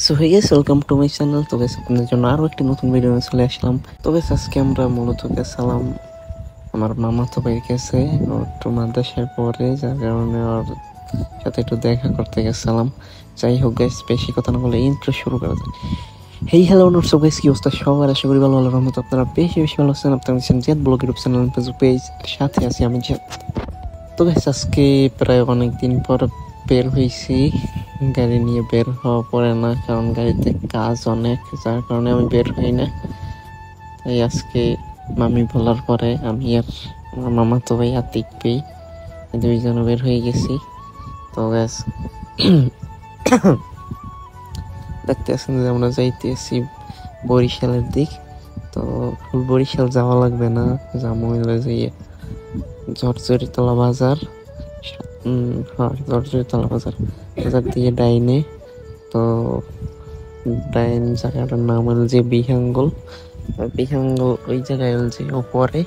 So hey guys, welcome to my channel. তো guys, আপনাদের জন্য আরও একটি নতুন ভিডিও নিয়ে চলে আসলাম। তো গাইস, আজকে আমরা মূলত গেছিলাম আমার মামাতো ভাইয়ের কাছে। ও একটু মাদ্রাসায় পড়ে, যার কারণে ওর সাথে একটু দেখা করতে গেছিলাম। যাই হোক গাইস, বেশি কথা না বলে ইন্ট্রো শুরু করা যায়। হেই হ্যালো নোটস গাইস, কি অবস্থা সবার? আশা করি ভালো রহমত আপনারা বেশি বেশি ভালো আছেন। আপনারা দেখছেন জেদ blog YouTube channel Facebook page, সাথে আছি আমি জেদ। তো গাইস, আজকে প্রায় অনেক দিন পর বের হয়েছি। গাড়ি নিয়ে বের হওয়া পড়ে না, কারণ গাড়িতে কাজ অনেক, যার কারণে আমি বের হই না। তাই আজকে মামি বলার পরে আমি আর আমার মামাতো ভাই আতিক ভাই দুইজন বের হয়ে গেছি। তো গ্যাস দেখতে আছেন যে আমরা যাইতেছি বরিশালের দিক। তো ফুল বরিশাল যাওয়া লাগবে না, যাবো হইলে যে ঝরঝরিতলা বাজার। ঝরঝরিতলা বাজার দিয়ে ডাইনে। তো ডাইন জায়গাটার নাম হল যে বিহাঙ্গল ওই জায়গায় হল যে ওপরে।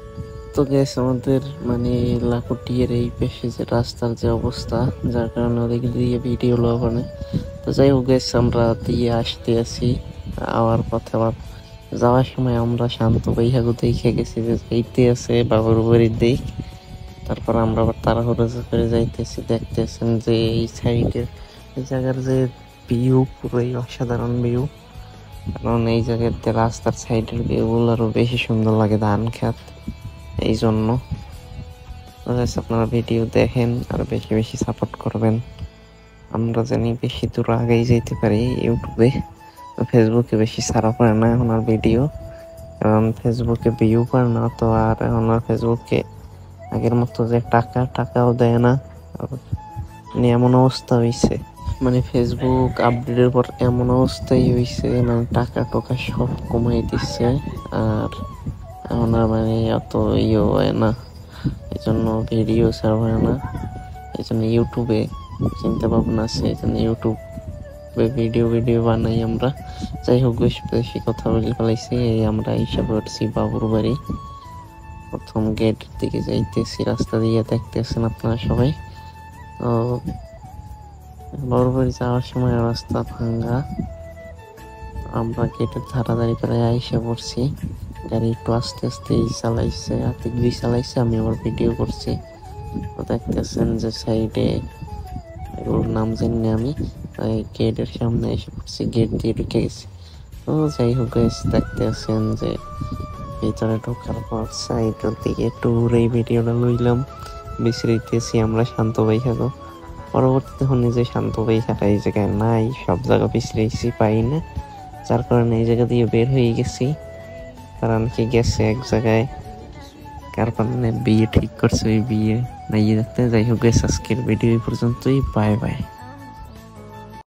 তো গ্যাস আমাদের মানে লাকুটিয়ের এই পেশে যে রাস্তার যে অবস্থা, যার কারণে ওদিকে দিয়ে ভিডিও লো ওখানে। তো যাই হোক গ্যাস, আমরা দিয়ে আসতে আছি। আবার পথে আবার যাওয়ার সময় আমরা শান্ত বৈহাগু দেখে গেছি যে যাইতে আছে বাবুর বাড়ির দিক। তারপর আমরা আবার তাড়াহুড়ো করে যাইতেছি। দেখতেছেন যে এই সাইডের এই জায়গার যে ভিউ, পুরোই অসাধারণ ভিউ। কারণ এই জায়গার রাস্তার সাইডের ভিউগুলো আরো বেশি সুন্দর লাগে, ধান খেত। এই জন্য আপনারা ভিডিও দেখেন আর বেশি বেশি সাপোর্ট করবেন, আমরা জানি বেশি দূর আগেই যেতে পারি। ইউটিউবে, ফেসবুকে বেশি ছাড়া পড়ে না এখন আর ভিডিও, কারণ ফেসবুকে ভিউ পায় না। তো আর এখন আর ফেসবুকে আগের মতো যে টাকাও দেয় না। এমন অবস্থা হয়েছে, মানে ফেসবুক আপডেটের পর এমন অবস্থাই হয়েছে, মানে টাকা সব কমাই দিচ্ছে। আর এখন আর মানে অত হয় না, এই জন্য ভিডিও ছাড়া হয় না। এই জন্য ইউটিউবে চিন্তা ভাবনা আছে, এই জন্য ইউটিউবে ভিডিও বানাই আমরা। যাই হোক, বেশি কথা বলে ফেলাইছি। আমরা হিসাবে উঠছি বাবুর বাড়ি। প্রথম গেটের দিকে যাইতেছি, রাস্তা দিয়ে দেখতেছেন আপনারা সবাই। তো বাবুর বাড়ি যাওয়ার সময় রাস্তা ভাঙ্গা, আমরা গেটের ধারাধারি করে আইসা পড়ছি। গাড়ি একটু আস্তে আস্তে চালাইছে, আতিক দুই চালাইছে, আমি আবার ভিডিও করছি। তো দেখতেছেন যে সাইডে ওর নাম জানি আমি, গেটের সামনে এসে পড়ছি, গেট দিয়ে ঢুকে গেছি। তো যাই হোক গাইস, দেখতেছেন যে ভিতরে ঢোকার পর সাইডের দিকে একটু ঘুরেই ভিডিওটা লইলাম। বিশ্রাইতেছি আমরা শান্ত ভাই থাকো। পরবর্তীতে শুনি যে শান্ত ভাই থাকা এই জায়গায় নাই, সব জায়গা বিশ্রাইছি, পাই না। যার কারণে এই জায়গা দিয়ে বের হয়ে গেছি। কারণ কি গেছে এক জায়গায়, কার বিয়ে ঠিক করছে, ওই বিয়ে নাই দেখতে। যাই হোক, আজকের ভিডিও এই পর্যন্তই। Bye bye.